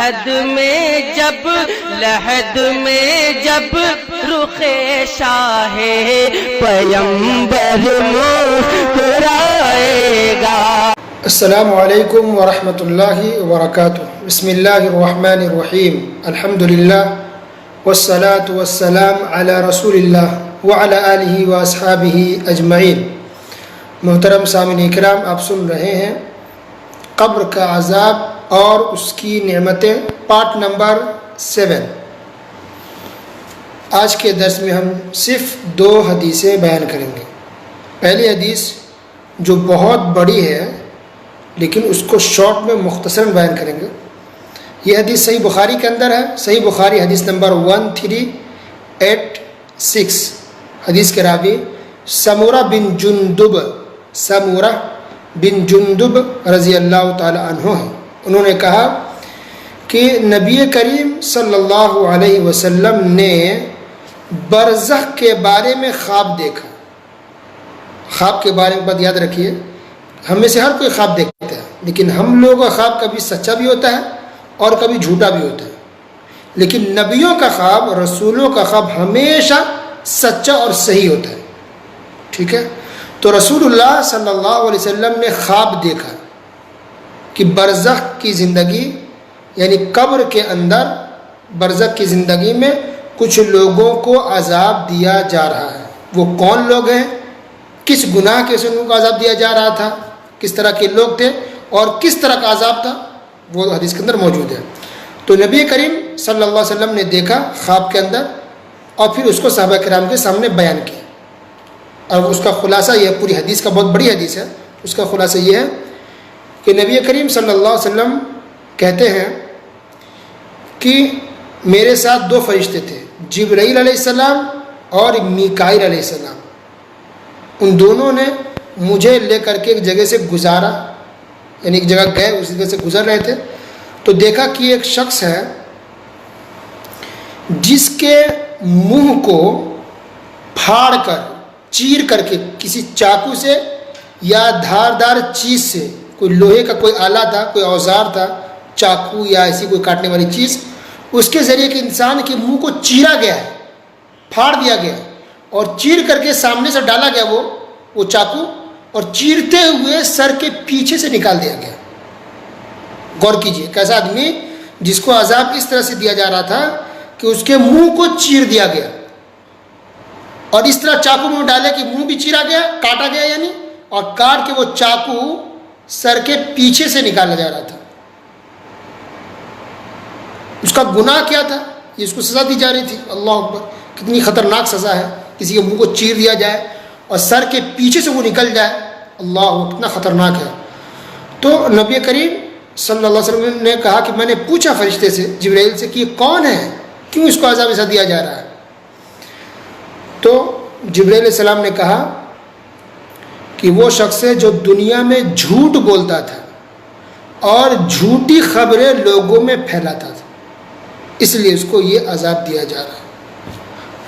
لحد میں جب رخ شاہ پیمبر مسکرائے گا۔ السلام علیکم ورحمۃ اللہ وبرکاتہ۔ بسم اللہ الرحمن الرحیم، الحمدللہ والصلاة والسلام علی رسول اللہ وعلی آلہ واصحابہ اجمعین۔ محترم سامعین اکرام، آپ سن رہے ہیں قبر کا عذاب اور اس کی نعمتیں، پارٹ نمبر 7۔ آج کے درس میں ہم صرف 2 حدیثیں بیان کریں گے۔ پہلی حدیث جو بہت بڑی ہے لیکن اس کو شارٹ میں مختصراً بیان کریں گے۔ یہ حدیث صحیح بخاری کے اندر ہے، صحیح بخاری حدیث نمبر 1386۔ حدیث کے راوی سمورہ بن جندب رضی اللہ تعالی عنہ ہیں۔ انہوں نے کہا کہ نبی کریم صلی اللہ علیہ وسلم نے برزخ کے بارے میں خواب دیکھا۔ خواب کے بارے میں بات یاد رکھیے، ہم میں سے ہر کوئی خواب دیکھتا ہے، لیکن ہم لوگوں کا خواب کبھی سچا بھی ہوتا ہے اور کبھی جھوٹا بھی ہوتا ہے، لیکن نبیوں کا خواب، رسولوں کا خواب ہمیشہ سچا اور صحیح ہوتا ہے۔ ٹھیک ہے، تو رسول اللہ صلی اللہ علیہ وسلم نے خواب دیکھا کہ برزخ کی زندگی یعنی قبر کے اندر برزخ کی زندگی میں کچھ لوگوں کو عذاب دیا جا رہا ہے۔ وہ کون لوگ ہیں، کس گناہ کے سے ان کو عذاب دیا جا رہا تھا، کس طرح کے لوگ تھے اور کس طرح کا عذاب تھا، وہ حدیث کے اندر موجود ہے۔ تو نبی کریم صلی اللہ علیہ وسلم نے دیکھا خواب کے اندر اور پھر اس کو صحابہ کرام کے سامنے بیان کیا، اور اس کا خلاصہ یہ، پوری حدیث کا بہت بڑی حدیث ہے، اس کا خلاصہ یہ ہے کہ نبی کریم صلی اللہ علیہ وسلم کہتے ہیں کہ میرے ساتھ 2 فرشتے تھے، جبرائیل علیہ السلام اور میکائیل علیہ السلام۔ ان دونوں نے مجھے لے کر کے ایک جگہ سے گزارا، یعنی ایک جگہ گئے، اس جگہ سے گزر رہے تھے، تو دیکھا کہ ایک شخص ہے جس کے منہ کو پھاڑ کر، چیر کر کے، کسی چاقو سے یا دھاردار چیز سے، کوئی لوہے کا کوئی آلہ تھا، کوئی اوزار تھا، چاقو یا ایسی کوئی کاٹنے والی چیز، اس کے ذریعے کہ انسان کے منہ کو چیرا گیا ہے، پھاڑ دیا گیا اور چیر کر کے سامنے سے ڈالا گیا وہ چاقو، اور چیرتے ہوئے سر کے پیچھے سے نکال دیا گیا۔ غور کیجئے، کیسا آدمی جس کو عذاب اس طرح سے دیا جا رہا تھا کہ اس کے منہ کو چیر دیا گیا، اور اس طرح چاقو منہ ڈالے کہ منہ بھی چیرا گیا، کاٹا گیا یعنی، اور کاٹ کے وہ چاقو سر کے پیچھے سے نکالا جا رہا تھا۔ اس کا گناہ کیا تھا، یہ اس کو سزا دی جا رہی تھی۔ اللہ اکبر، کتنی خطرناک سزا ہے، کسی کے منہ کو چیر دیا جائے اور سر کے پیچھے سے وہ نکل جائے، اللہ کتنا خطرناک ہے۔ تو نبی کریم صلی اللہ علیہ وسلم نے کہا کہ میں نے پوچھا فرشتے سے، جبرائیل سے، کہ یہ کون ہے، کیوں اس کو عذاب ایسا دیا جا رہا ہے؟ تو جبرائیل علیہ السلام نے کہا کہ وہ شخص ہے جو دنیا میں جھوٹ بولتا تھا اور جھوٹی خبریں لوگوں میں پھیلاتا تھا، اس لیے اس کو یہ عذاب دیا جا رہا ہے۔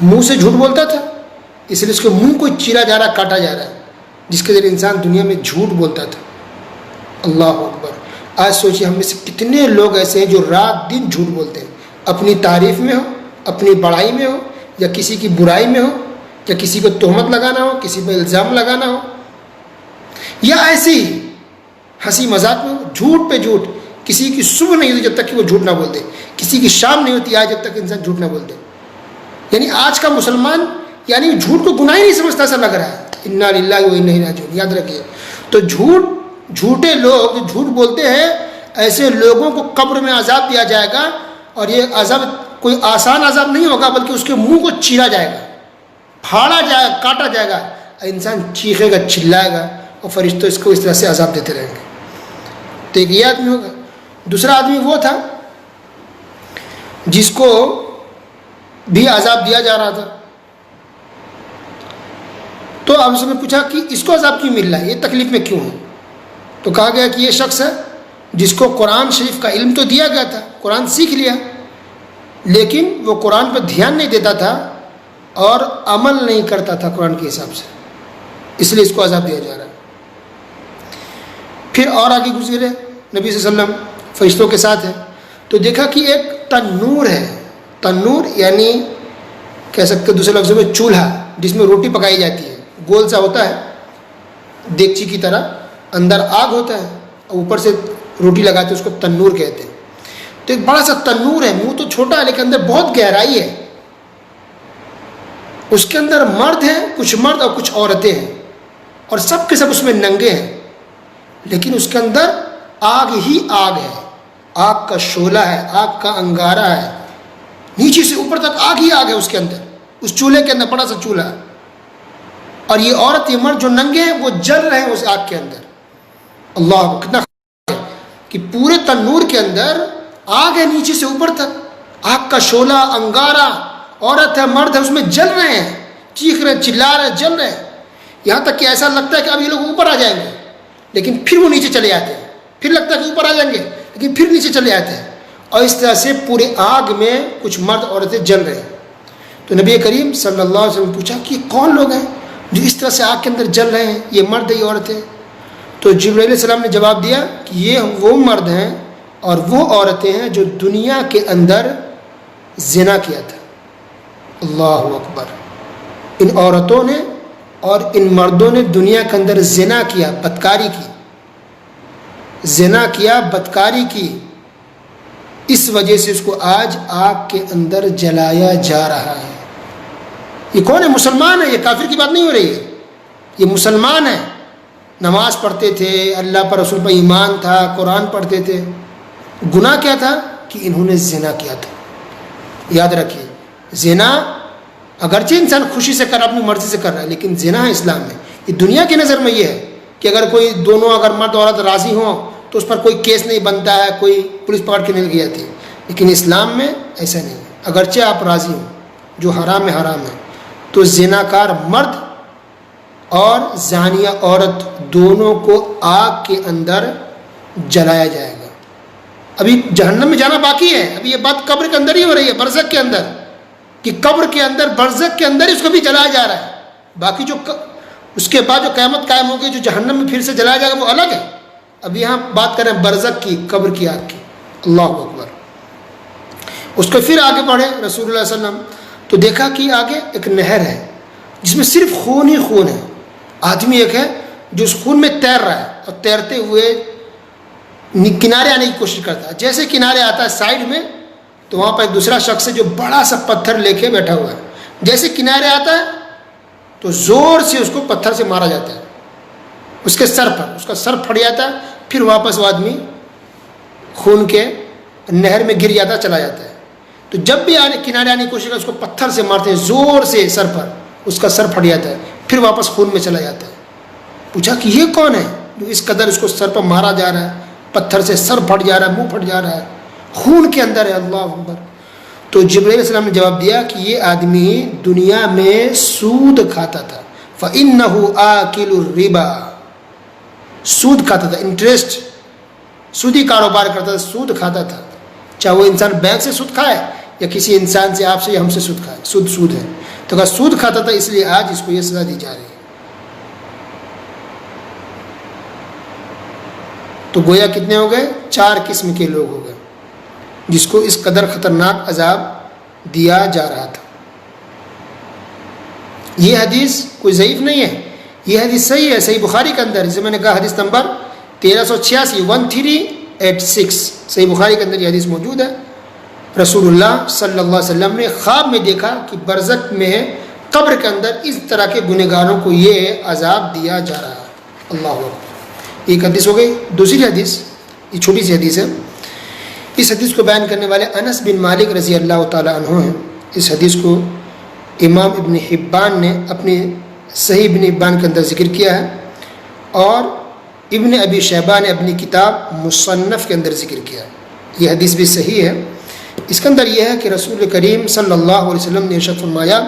منہ سے جھوٹ بولتا تھا، اس لیے اس کے منہ کو چیرا جا رہا، کاٹا جا رہا ہے، جس کے ذریعے انسان دنیا میں جھوٹ بولتا تھا۔ اللہ اکبر، آج سوچیے ہم میں سے کتنے لوگ ایسے ہیں جو رات دن جھوٹ بولتے ہیں، اپنی تعریف میں ہو، اپنی بڑائی میں ہو، یا کسی کی برائی میں ہو، یا کسی کو تہمت لگانا ہو، کسی پہ الزام لگانا ہو، یا ایسی ہنسی مذاق میں ہو، جھوٹ پہ جھوٹ۔ کسی کی صبح نہیں ہوتی جب تک کہ وہ جھوٹ نہ بولتے، کسی کی شام نہیں ہوتی آج جب تک انسان جھوٹ نہ بولتے۔ یعنی آج کا مسلمان یعنی جھوٹ کو گناہ ہی نہیں سمجھتا، ایسا لگ رہا ہے۔ انا للہ و انا الیہ راجعون، یاد رکھیے۔ تو جھوٹے لوگ جو جھوٹ بولتے ہیں، ایسے لوگوں کو قبر میں عذاب دیا جائے گا، اور یہ عذاب کوئی آسان عذاب نہیں ہوگا، بلکہ اس کے منہ کو چیرا جائے گا، پھاڑا جائے گا، کاٹا جائے گا، انسان چیخے گا، چلائے گا، اور فرشتے اس کو اس طرح سے عذاب دیتے رہیں گے۔ تو ایک یہ آدمی ہوگا۔ دوسرا آدمی وہ تھا جس کو بھی عذاب دیا جا رہا تھا، تو اب اس نے پوچھا کہ اس کو عذاب کیوں مل رہا ہے، یہ تکلیف میں کیوں ہے؟ تو کہا گیا کہ یہ شخص ہے جس کو قرآن شریف کا علم تو دیا گیا تھا، قرآن سیکھ لیا، لیکن وہ قرآن پہ دھیان نہیں دیتا تھا اور عمل نہیں کرتا تھا قرآن کے حساب سے، اس لیے اس کو عذاب دیا جا رہا ہے۔ پھر اور آگے گزرے، نبی صلی اللہ علیہ وسلم فرشتوں کے ساتھ ہیں، تو دیکھا کہ ایک تنور ہے. تنور یعنی کہہ سکتے دوسرے لفظوں میں چولہا جس میں روٹی پکائی جاتی ہے. گول سا ہوتا ہے دیگچی کی طرح, اندر آگ ہوتا ہے اور اوپر سے روٹی لگاتے ہیں, اس کو تنور کہتے ہیں. تو ایک بڑا سا تنور ہے, منہ تو چھوٹا ہے لیکن اندر بہت گہرائی ہے. اس کے اندر مرد ہیں, کچھ مرد اور کچھ عورتیں ہیں, اور سب کے سب اس میں ننگے ہیں, لیکن اس کے اندر آگ ہی آگ ہے. آگ کا شعلہ ہے, آگ کا انگارہ ہے, نیچے سے اوپر تک آگ ہی آگ ہے اس کے اندر, اس چولہے کے اندر. بڑا سا چولہا, اور یہ عورت یہ مرد جو ننگے ہیں وہ جل رہے ہیں اس آگ کے اندر. اللہ کتنا ہے کہ پورے تنور کے اندر آگ ہے نیچے سے اوپر تک, آگ کا شعلہ انگارہ, عورت ہے مرد ہے اس میں جل رہے ہیں, چیخ رہے ہیں, چلا رہے ہیں, جل رہے ہیں. یہاں تک کہ ایسا لگتا ہے کہ اب یہ لوگ اوپر آ جائیں گے, لیکن پھر وہ نیچے چلے جاتے ہیں. پھر لگتا ہے کہ اوپر آ جائیں گے لیکن پھر نیچے چلے جاتے ہیں. اور اس طرح سے پورے آگ میں کچھ مرد عورتیں جل رہے ہیں. تو نبی کریم صلی اللہ علیہ وسلم نے پوچھا کہ یہ کون لوگ ہیں جو اس طرح سے آگ کے اندر جل رہے ہیں, یہ مرد ہے یہ عورتیں؟ تو جبرائیل علیہ السلام نے جواب دیا کہ یہ وہ مرد ہیں اور وہ عورتیں ہیں جو دنیا کے اندر زنا کیا تھا. اللہ اکبر. ان عورتوں نے اور ان مردوں نے دنیا کے اندر زنا کیا, بدکاری کی, زنا کیا, بدکاری کی. اس وجہ سے اس کو آج آگ کے اندر جلایا جا رہا ہے. یہ کون ہے؟ مسلمان ہے, یہ کافر کی بات نہیں ہو رہی ہے. یہ مسلمان ہے, نماز پڑھتے تھے, اللہ پر رسول پر ایمان تھا, قرآن پڑھتے تھے. گناہ کیا تھا کہ انہوں نے زنا کیا تھا. یاد رکھیے, زنا اگرچہ انسان خوشی سے کر رہا, اپنی مرضی سے کر رہا ہے, لیکن زنا ہے اسلام میں. یہ دنیا کی نظر میں یہ ہے کہ اگر کوئی دونوں اگر مرد عورت راضی ہوں تو اس پر کوئی کیس نہیں بنتا ہے, کوئی پولیس پکڑ کے نہیں لگی جاتی. لیکن اسلام میں ایسا نہیں ہے. اگرچہ آپ راضی ہوں, جو حرام ہے حرام ہے, تو زناکار مرد اور زانیہ عورت دونوں کو آگ کے اندر جلایا جائے گا. ابھی جہنم میں جانا باقی ہے. ابھی یہ بات قبر کے اندر ہی ہو رہی ہے, برزخ کے اندر, کہ قبر کے اندر برزخ کے اندر اس کو بھی جلایا جا رہا ہے. باقی جو اس کے بعد جو قیامت قائم ہوگی, جو جہنم میں پھر سے جلایا جائے گا, وہ الگ ہے. اب یہاں بات کریں برزخ کی, قبر کی آگ کی. اللہ اکبر. اس کو پھر آگے بڑھے رسول اللہ صلی اللہ علیہ وسلم, تو دیکھا کہ آگے ایک نہر ہے جس میں صرف خون ہی خون ہے. آدمی ایک ہے جو اس خون میں تیر رہا ہے, اور تیرتے ہوئے کنارے آنے کی کوشش کرتا ہے. جیسے کنارے آتا ہے سائڈ میں, تو وہاں پر ایک دوسرا شخص ہے جو بڑا سا پتھر لے کے بیٹھا ہوا ہے. جیسے کنارے آتا ہے تو زور سے اس کو پتھر سے مارا جاتا ہے, اس کے سر پر, اس کا سر پھٹ جاتا ہے. پھر واپس وہ آدمی خون کے نہر میں گر جاتا ہے, چلا جاتا ہے. تو جب بھی کنارے آنے کی کوشش کرتا ہے, اس کو پتھر سے مارتے ہیں زور سے سر پر, اس کا سر پھٹ جاتا ہے, پھر واپس خون میں چلا جاتا ہے. پوچھا کہ یہ کون ہے جو اس قدر اس کو سر پر مارا جا رہا ہے, پتھر سے سر پھٹ جا رہا ہے, منہ پھٹ جا رہا ہے, خون کے اندر ہے. اللہ اکبر. تو جبرائیل علیہ السلام نے جواب دیا کہ یہ آدمی دنیا میں سود کھاتا تھا. فَإِنَّهُ آكِلُ الرِّبَا, سود کھاتا تھا, انٹرسٹ, سودی کاروبار کرتا تھا, سود کھاتا تھا. چاہے وہ انسان بینک سے سود کھائے یا کسی انسان سے, آپ سے یا ہم سے سود کھائے, سود سود ہے. تو اگر سود کھاتا تھا, اس لیے آج اس کو یہ سزا دی جا رہی ہے. تو گویا کتنے ہو گئے؟ 4 قسم کے لوگ ہو گئے جس کو اس قدر خطرناک عذاب دیا جا رہا تھا. یہ حدیث کوئی ضعیف نہیں ہے, یہ حدیث صحیح ہے, صحیح بخاری کے اندر, جسے میں نے کہا حدیث نمبر 1386 1386 صحیح بخاری کے اندر یہ حدیث موجود ہے. رسول اللہ صلی اللہ علیہ وسلم نے خواب میں دیکھا کہ برزخ میں قبر کے اندر اس طرح کے گنہگاروں کو یہ عذاب دیا جا رہا ہے. اللہ اکبر. ایک حدیث ہو گئی. دوسری حدیث, یہ چھوٹی سی حدیث ہے. اس حدیث کو بیان کرنے والے انس بن مالک رضی اللہ تعالی عنہ ہیں. اس حدیث کو امام ابن حبان نے اپنے صحیح ابن حبان کے اندر ذکر کیا ہے, اور ابن ابی شیبہ نے اپنی کتاب مصنف کے اندر ذکر کیا ہے. یہ حدیث بھی صحیح ہے. اس کے اندر یہ ہے کہ رسول کریم صلی اللہ علیہ وسلم نے ارشاد فرمایا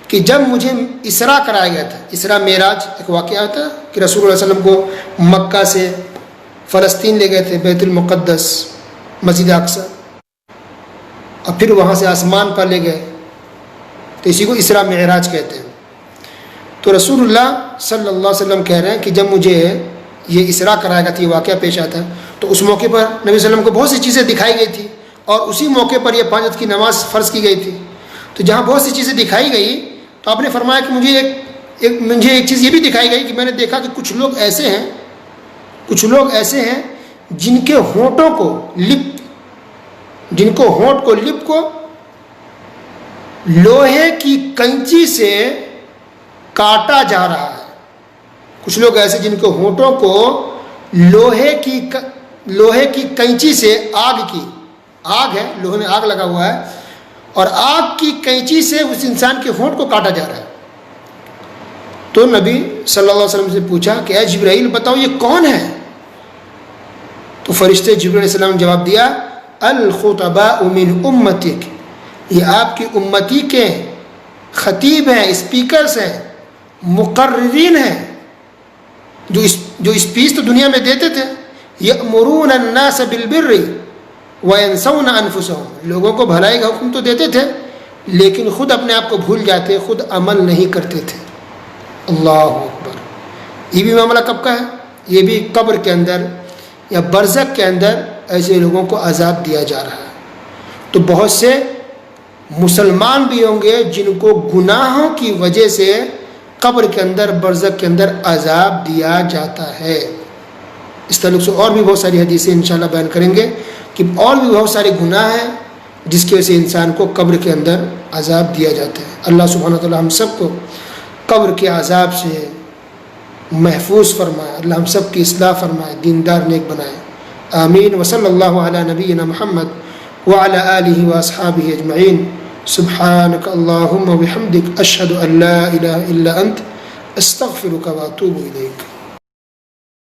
کہ جب مجھے اسراء کرایا گیا تھا, اسراء معراج ایک واقعہ تھا کہ رسول اللہ علیہ وسلم کو مکہ سے فلسطین لے گئے تھے, بیت المقدس, مسجد اقصی, اور پھر وہاں سے آسمان پر لے گئے, تو اسی کو اسراء معراج کہتے ہیں. تو رسول اللہ صلی اللہ علیہ وسلم کہہ رہے ہیں کہ جب مجھے یہ اسراء کرایا گیا تھا, یہ واقعہ پیش آتا ہے, تو اس موقع پر نبی صلی اللہ علیہ وسلم کو بہت سی چیزیں دکھائی گئی تھی, اور اسی موقع پر یہ 5 وقت کی نماز فرض کی گئی تھی. تو جہاں بہت سی چیزیں دکھائی گئی تو آپ نے فرمایا کہ مجھے ایک چیز یہ بھی دکھائی گئی کہ میں نے دیکھا کہ کچھ لوگ ایسے ہیں جن کے ہونٹوں کو لپ کو لوہے کی کنچی سے کاٹا جا رہا ہے. کچھ لوگ ایسے جن کے ہونٹوں کو لوہے کی کنچی سے آگ ہے، لوہے میں آگ لگا ہوا ہے، اور آگ کی کنچی سے اس انسان کے ہونٹ کو کاٹا جا رہا ہے. تو نبی صلی اللہ علیہ وسلم سے پوچھا کہ اے جبرائیل بتاؤ یہ کون ہے؟ تو فرشتے جبرائیل علیہ السلام نے جواب دیا الخطباء من امتک، یہ آپ کی امتی کے خطیب ہیں، اسپیکرز ہیں، مقررین ہیں، جو اسپیچ تو دنیا میں دیتے تھے. یأمرون الناس بالبر وینسون انفسهم، لوگوں کو بھلائی کا حکم تو دیتے تھے لیکن خود اپنے آپ کو بھول جاتے، خود عمل نہیں کرتے تھے. اللہ اکبر. یہ بھی معاملہ کب کا ہے؟ یہ بھی قبر کے اندر یا برزخ کے اندر ایسے لوگوں کو عذاب دیا جا رہا ہے. تو بہت سے مسلمان بھی ہوں گے جن کو گناہوں کی وجہ سے قبر کے اندر برزخ کے اندر عذاب دیا جاتا ہے. اس تعلق سے اور بھی بہت ساری حدیثیں انشاءاللہ بیان کریں گے کہ اور بھی بہت سارے گناہ ہیں جس کی وجہ سے انسان کو قبر کے اندر عذاب دیا جاتا ہے. اللہ سبحانہ وتعالی ہم سب کو قبر کے عذاب سے محفوظ فرمائے، اللہ ہم سب کی اصلاح فرمائے، دیندار نیک بنائے. آمین. وصلی اللہ علی نبینا محمد وعلی آلہ واصحابہ اجمعین. سبحانک اللہم وبحمدک اشہد ان لا الہ الا انت استغفرک واتوب الیک.